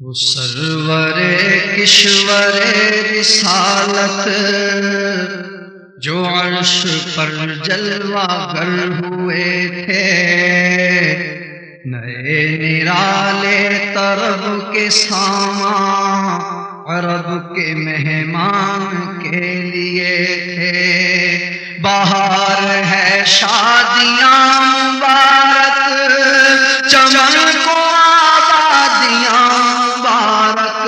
وہ سرور کشور رسالت جو عرش پر جلوہ گر ہوئے تھے، نئے نرالے طرب کے سامان عرب کے مہمان کے لیے تھے۔ بہار ہے شادیاں مبارک، چمن کو آبادیاں مبارک،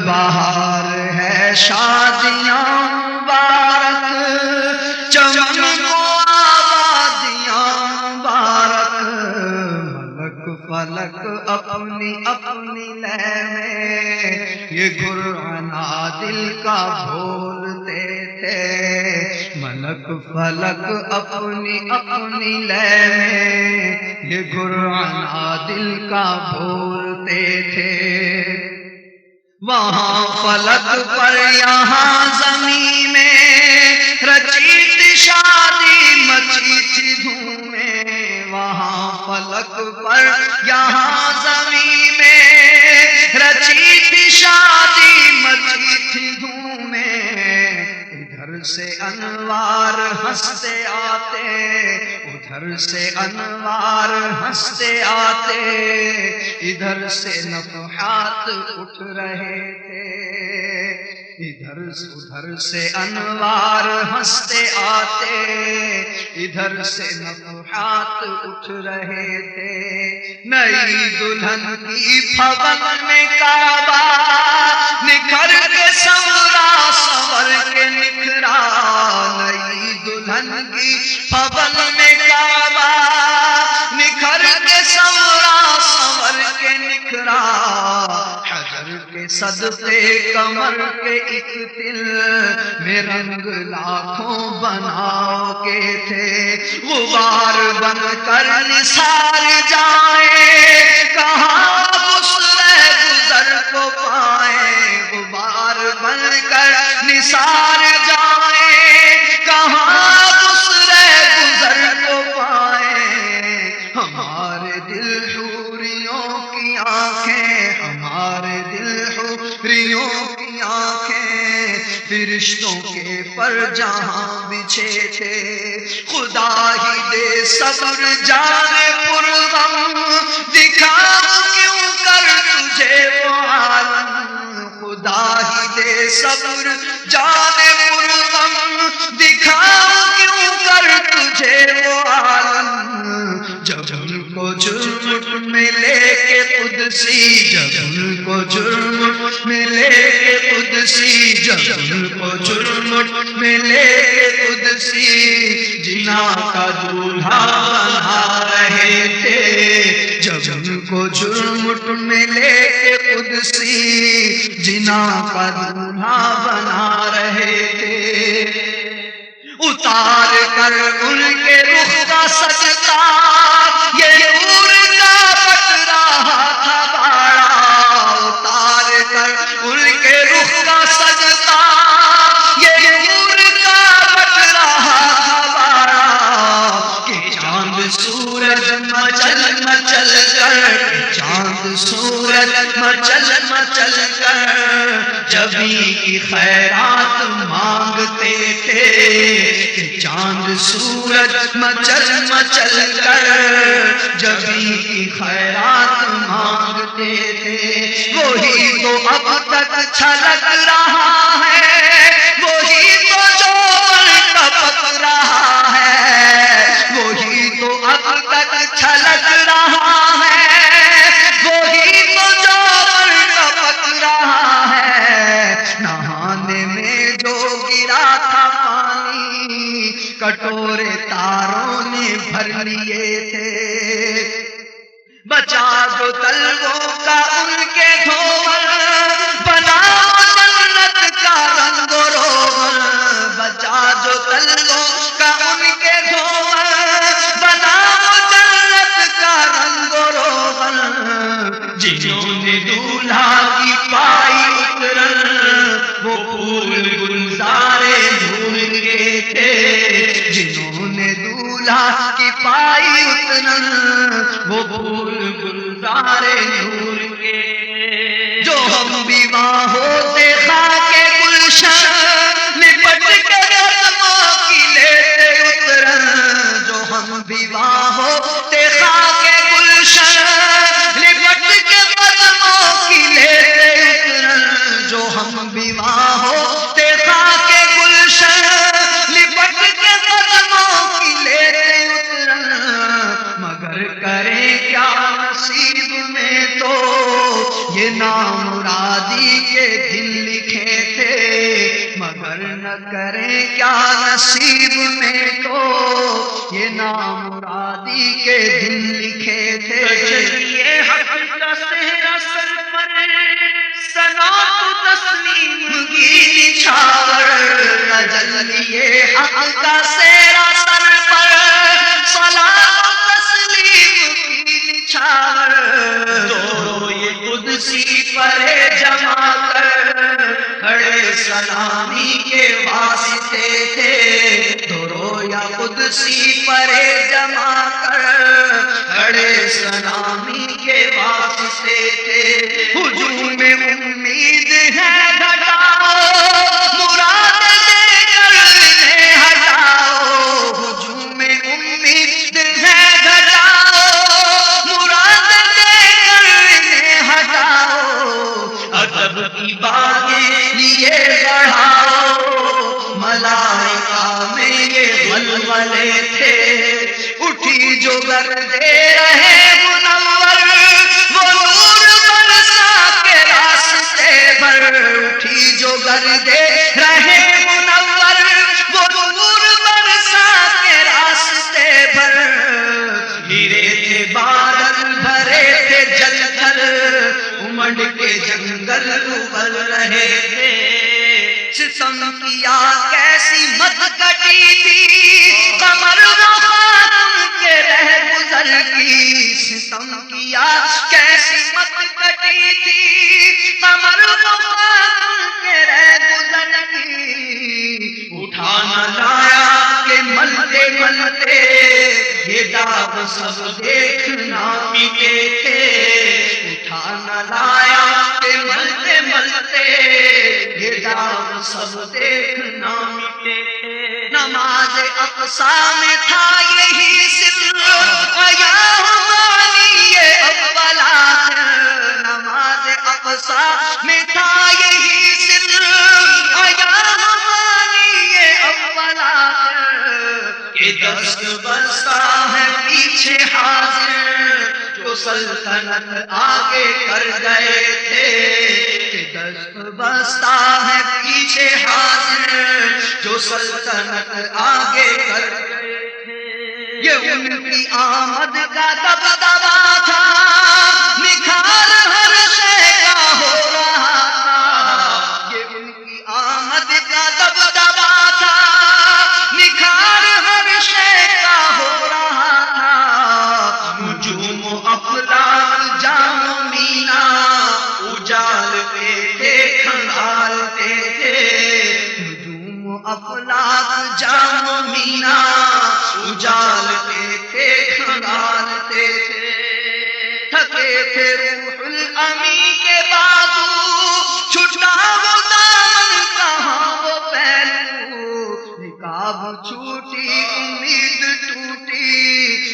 بہار ہے شادیاں مبارک، چمن کو آبادیاں مبارک۔ ملک فلک اپنی اپنی لے میں یہ گرعنا دل کا بولتے تھے، ملک فلک اپنی اپنی لے میں یہ گرعنا دل کا بولتے تھے۔ وہاں فلک پر یہاں زمین میں رچی تھی شادی، مچی تھی دھومیں، وہاں فلک پر یہاں زمین میں رچی تھی شادی، مچی تھی دھومیں۔ ادھر سے انوار ہنستے آتے، ادھر سے انوار ہنستے آتے، ادھر سے نفحات اٹھ رہے تھے، ادھر سے انوار ہنستے آتے، ادھر سے نفحات اٹھ رہے تھے۔ نئی دلہن کی پھول میں کعبہ نکھر کے سنورا، سنور کے نکھرا، نئی دلہن کی پھول میں کعبہ نکھر کے سنورا، سنور کے نکھرا۔ حجر کے صدقے کمر کے ایک دل میں رنگ لاکھوں بناؤ کے تھے، غبار بن کر نثار جائیں، کہاں غسلِ گزر کو پائیں، غبار بن کر نثار جائیں، کہاں غسلِ گزر کو پائیں۔ ہمارے دل حوریوں کی آنکھیں، ہمارے دل حوریوں کی آنکھیں فرشتوں کے پر جہاں بچھے تھے۔ خدا ہی دے صبر جان پرغم، دکھاؤ کیوں کر تجھے وہ عالم، خدا ہی دے صبر جان پرغم، دکھاؤ کیوں کر تجھے وہ عالم۔ جب ان کو جرم میں لے کے قدسی، جب ان کو جرم میں لے کے قدسی، جب ان کو جرم میں لے کے قدسی جنا کا دولہا بنا رہے تھے، جب ان کو جرم میں لے کے قدسی جنا کا دولہا بنا رہے تھے۔ اتار کر ان کے رخ کا سجدہ یہ نور کا بٹ رہا تھا باڑا، اتار کر ان کے رخ کا سجدہ یہ نور کا بٹ رہا تھا باڑا، کہ چاند سورج مچل مچل کر، چاند سورج مچل مچل کر جبیں کی خیرات مانگتے تھے، کہ چاند سورج مچل مچل کر جبیں کی خیرات مانگتے تھے۔ وہی تو اب تک چھلک رہا ہے، وہی تو جو ٹپک رہا ہے، وہی تو اب تک چھلک رہا ہے، وہی تو جو ٹپک رہا ہے۔ نہانے میں جو گرا تھا پانی کٹورے تاروں نے بھر لیے تھے، بچا جو تلووں کا ان کے دھول، بنا جنت کا رنگ و روغن، بچا جو تلووں کا ان کے دھول، بنا جنت کا رنگ و روغن۔ جنہوں نے دولہا کی پائی اترن وہ پھول گلزارے بھول کے تھے، جنہوں نے دولہا کی پائی اترن وہ پھول گلزارے نور کے ہم بیوہ ہوتے خاک گلشن لپٹ کے قدموں کی لیتے اترن، جو ہم بیوہ ہوتے خاک گلشن لپٹ کے قدموں کی لیتے اترن، جو ہم بیوہ ہوتے خاک گلشن لپٹ کے قدموں کی لیتے اترن، مگر کریں کیا نصیب میں تو یہ نامرادی کے دن لکھے تھے، مگر نہ کریں کیا نصیب میں تو یہ نامرادی کے دن لکھے تھے۔ چلیے حق کا صحرا سر پر سنا تو تسلیم کی نچھاور، تجلیے حق کا صحرا سر پر صلاۃ و تسلیم کی نچھاور، دو یہ قدسی پرے جمع کر کھڑے سلامی کے واسطے تھے، دو یا قدسی پرے جمع کر کھڑے سلامی کے واسطے تھے۔ ہجوم میں امید ہے گھٹاؤ، مراد دے کر انہیں ہٹاؤ، ہجوم میں امید ہے گھٹاؤ، مراد دے کر انہیں ہٹاؤ، ادب کی باغیں لیے بڑھاؤ، ملائکہ میں یہ ولولے تھے، اٹھی جو گردے رہے منور، وہ نور برسا کے راستے پر، اٹھی جو گردے رہے منور، وہ نور برسا کے راستے پر، گرے تھے بادل بھرے تھے جل کر، امڈ کے جنگل ابل رہے تھے، ستم کیا کیسی مت کٹی تھی قمر وفا کے رہ گزر کی، ستم کیا کیسی مت کٹی تھی قمر وفا کے رہ گزر کی، اٹھا نہ لایا کہ ملتے ملتے یہ داغ سب دیکھنا مٹے تھے، اٹھا نہ لایا کہ ملتے ملتے یہ داغ سب دیکھنا مٹے تھے۔ نماز اقصیٰ میں تھا یہی سر، یا ہماری یہ اولا ہے، نماز اقصیٰ میں تھا یہی سر، یا ہماری یہ اولا ہے، کہ دست بستہ ہے پیچھے حاضر، جو سلطنت آگے کر گئے تھے، کہ دست بستہ ہے پیچھے حاضر، جو سلطنت آگے کر گئے تھے، یہ ان کی آمد کا دبدبا تھا، نکھار ہر شے کا ہو رہا تھا، یہ ان کی آمد کا دبدبا تھا، نکھار ہر شے کا ہو رہا تھا، نجوم و افلاک جام و مینا اجالتے تھے کھنگالتے تھے، نجوم و افلاک جام و مینا اجالتے تھے کھنگالتے تھے، تھکے تھے روح الامی کے بازو، چھٹا وہ دامن کہاں وہ پہلو، نقاب چھوٹی امید ٹوٹی،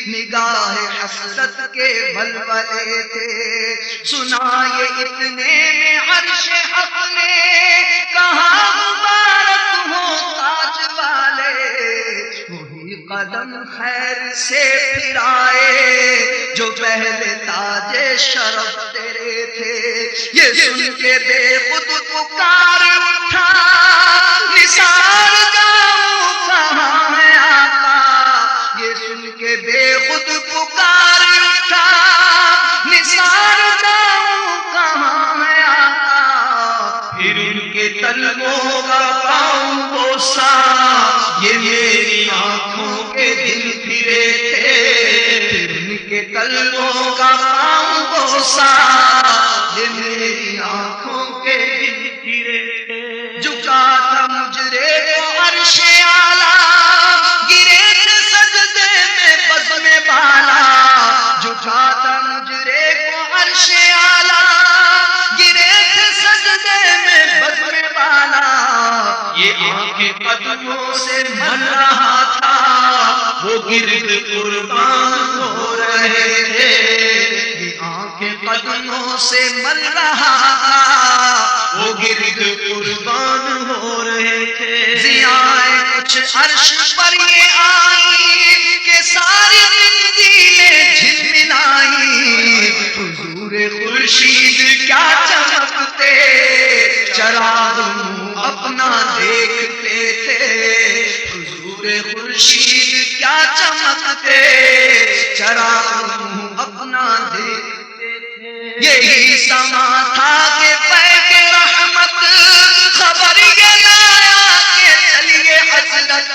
نگاہ حسرت کے ولولے تھے، سنا یہ اتنے میں عرش حق نے کہا مبارک ہو تاج والے، وہی قدم خیر سے پھرائے جو پہلے تاج شرف تیرے تھے، یہ سن کے بے خود پکار اٹھا، نثار جاؤں کہاں ہے آقا، یہ سن کے بے خود پکار اٹھا، نثار جاؤں کہاں ہے آقا، پھر ان کے تلووں کا پاؤں بوسا، یہ میری آنکھوں کے دل پھرے تھے، پھر ان کے تلووں کا پاؤں بوسا، یہ میری آنکھوں کے دل پھرے تھے، جھکا تھا مجرے کو عرش اعلیٰ، گرے تھے سجدے میں بزم بالا، جھکا تھا مجرے کو عرش اعلیٰ، گرے تھے قدموں سے مل رہا تھا وہ گرد قربان ہو رہے تھے، یہ آنکھیں قدموں سے مل رہا تھا وہ گرد قربان ہو رہے تھے۔ ضیائے کچھ عرش پر یہ آئی کہ ساری زندگی جھلملائی، حضور خورشید کیا چمکتے، چراغ منہ اپنا دیکھتے تھے، حضور خورشید کیا چمکتے، چراغ منہ اپنا دیکھتے تھے۔ یہی سما تھا کہ پیک رحمت خبر یہ لایا کہ چلیے حضرت،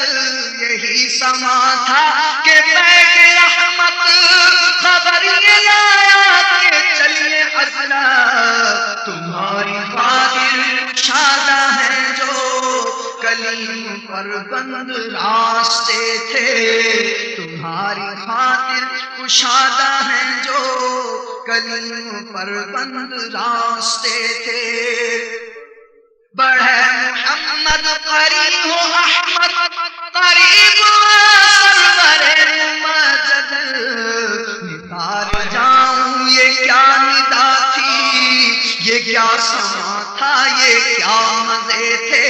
یہی سما تھا کہ پیک رحمت خبر یہ لایا کہ چلیے حضرت، تمہاری خاطر کشادہ ہے جو کلیم پر بند راستے تھے، تمہاری خاطر کشادہ ہے جو کلیم پر بند راستے تھے۔ بڑھے محمد قریب ہو احمد قریب سرور مجد، نثار جاؤں یہ کیا ندا تھی، یہ کیا سما تھا، یہ کیا مزے تھے،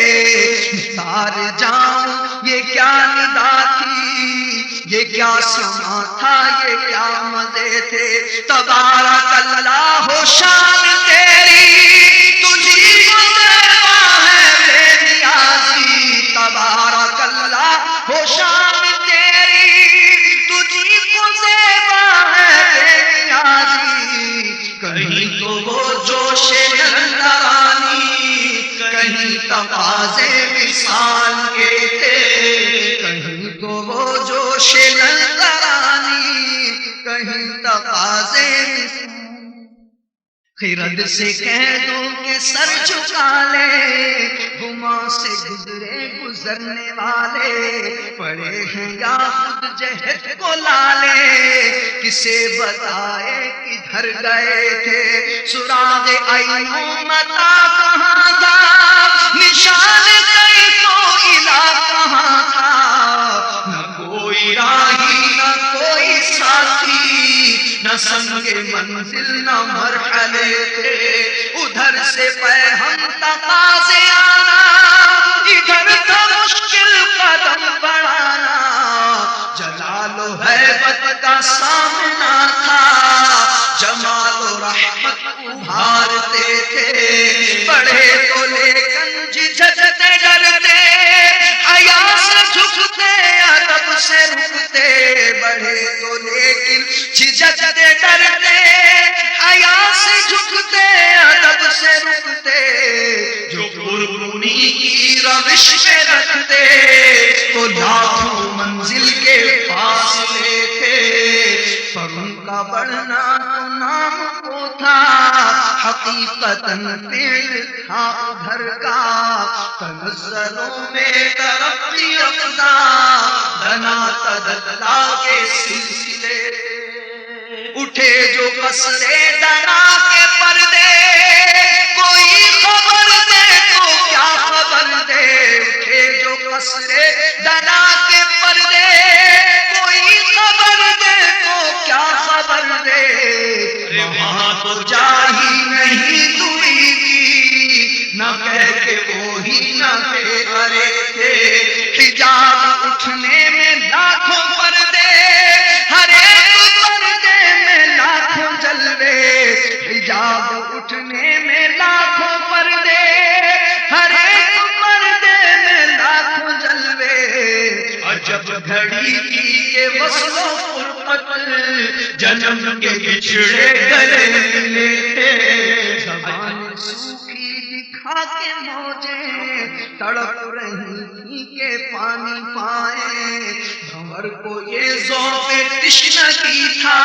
نثار جاؤں یہ کیا ندا تھی، یہ کیا سما تھا، یہ کیا مزے تھے۔ تبارک اللہ ہو شان تیری، تجھی کو دیوا ہے بے نیازی، تبارک اللہ ہو شان تیری، تجھی کو دیوا ہے بے نیازی۔ کہیں تو وہ جوش نندرانی، کہیں تقاضے وصال کے تھے، کہیں تو وہ جوش نندرانی، کہیں تقاضے وصال۔ خرد سے کہہ دو کہ سر جھکا لے، گما سے گزرے گزرنے والے، پڑے ہیں یا خود جہد کو لالے، کسے بتائے کدھر گئے تھے، سراغ عینوں متا کہاں تھا، نشان کئی تو الہ کہاں تھا، نہ کوئی راہی نہ کوئی ساتھی، نہ سنگ منزل نہ مرحلے تھے، ادھر سے پیغام تقاضے آنا، ادھر تھا مشکل قدم بڑھانا، جلال و ہیبت کا سامنا تھا، جمال و رحمت ابھارتے تھے، بڑھے تو لیکن جھجکتے ڈرتے، حیا سے جھکتے ادب سے رکتے، بڑھے تو لیکن جھجکتے ڈرتے، حیا سے جھکتے ادب سے رکتے، جو قربانی کی روش پہ رکھتے، تو لاکھوں منزل کے فاصلے تھے، پر ان کا بڑھنا تو نام کو تھا، حقیقتاً فعل تھا ادھر کا، تنزلوں میں ترقی افزا، دنا تدلا کے سلسلے اٹھے جو قصرے دنا کے پردے، کوئی خبر دے تو کیا خبر دے، اٹھے جو قصرے دنا کے پردے، کوئی خبر دے تو کیا خبر دے، وہاں تو جا ہی نہیں دوری کی، نہ کہہ کے وہی نہ ارے تھے، حجاب اٹھنے میں لاکھوں پردے، ہر ایک پردے میں لاکھوں جلوے، حجاب اٹھنے میں لاکھوں پردے، ہر ایک پردے میں لاکھوں جلوے، عجب گھڑی کی کہ وصل و فرقت، جنم کے بچھڑے گلے ملے تھے، زبان سوکھی دکھا کے موجیں تڑپ رہی تھی کہ پانی پائیں، بھنور کو یہ ذوق تشنگی تھا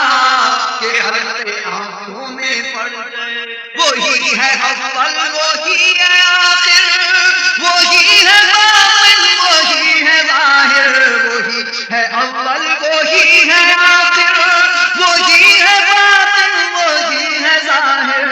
کہ حلقے آنکھوں میں پڑ گئے، وہی ہے اول وہی ہے آخر، وہی ہے باطن وہی ہے ظاہر، وہی ہے اول وہی ہے آخر، وہی ہے باطن وہی ہے ظاہر،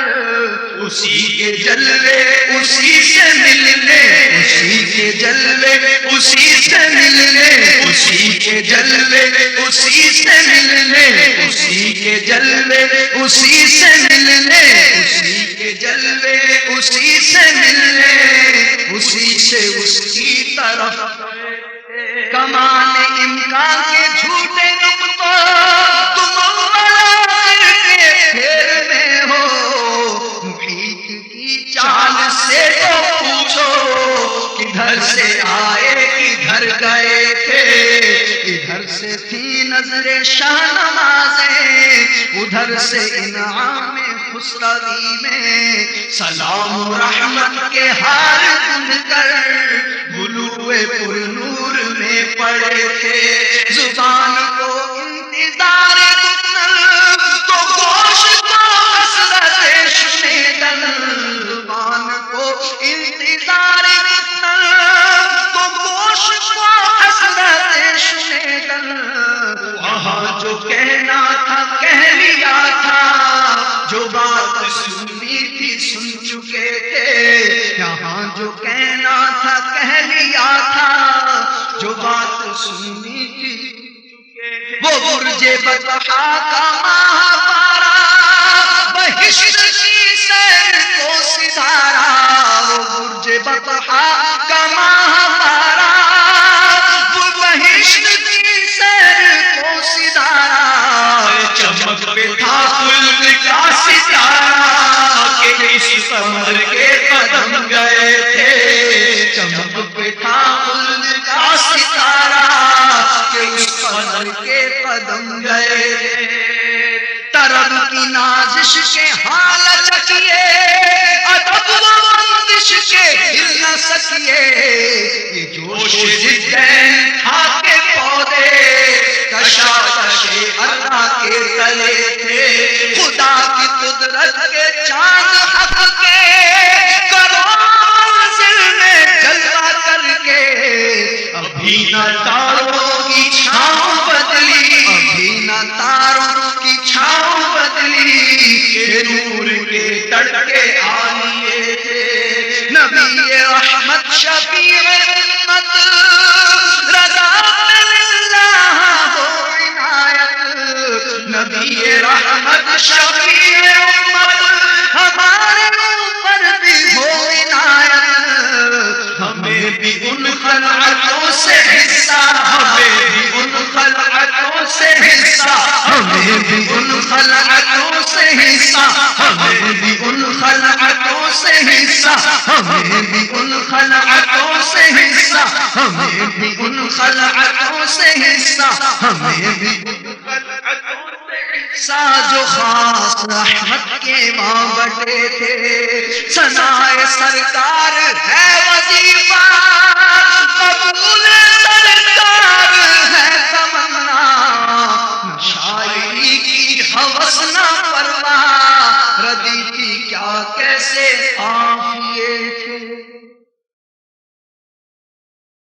اسی اسی کے جلوے اسی سے ملنے، اسی کے جلوے اسی سے ملنے، اسی کے جلوے اسی سے ملنے، اسی کے جلوے اسی سے ملنے، اسی کے جلوے اسی سے ملنے، اسی سے اس کی طرف کمان امکان کے جھوٹے نقطوں تم اولا کے پھر میں ہو، محیط کی چال سے تو پوچھو کدھر سے آئے کدھر گئے تھے، ادھر سے تھی نظر شاہ نمازیں، ادھر سے انعام خسروی میں سلام رحمت کے ہار بن کر بلوئے پر نور میں پڑے تھے، زبان کو انتظار گفتن تو گوشت کو حسرت شنیدن، زبان کو انتظار گفتن تو گوشت کو حسرت شنیدن، وہاں جو کہنا تھا کہہ لیا تھا، جو بات سننی تھی سن چکے تھے، یہاں جو کہنا تھا کہہ لیا تھا، جو بات سننی تھی وہ برج بطحا کا ماہوارہ، بہشت کی سیر کو سدھارا، وہ برج بطحا کا ماہوارہ، وہ بہشت کی سیر کو سدھارا، چمک پہ تھا فلک کا ستارہ کہ اس قمر کے قدم گئے تھے، چمک پہ تھا فلک کا ستارہ کہ اس قمر کے قدم گئے تھے، طرب کی نازش کے حال چکیے، ادب و بندش کے ہل نہ سکیے، یہ جوش جدین تھا کے پودے کشاکش اللہ کے تلے تھے، خدا کی قدرت کے چاند حق کے کروڑ منزل میں جلوہ کر کے، ابھی نہ تاروں کی چھاؤں بدلی، ابھی نہ تاروں کی چھاؤں بدلی، کہ نور کے تڑکے آئیے تھے، نبی رحمت شفیع امت رضا نبی رحمت شفیع امت ہمارے اوپر بھی ہو عنایت، ہمیں بھی ان خلعتوں سے حصہ، ہمیں بھی ان خلعتوں سے حصہ، ہمیں بھی ان خلعتوں سے حصہ، ہمیں بھی ان خلعتوں سے حصہ، ہمیں بھی ان خلعتوں سے حصہ، ہمیں بھی ان خلعتوں سے حصہ، ہمیں بھی جو خاص رحمت کے ماں بٹے تھے، ثنائے سرکار ہے وظیفہ، قبول سرکار ہے تمنا، شاعری کی ہوس نہ پرواہ، ردی کی کیا کیسے قافیے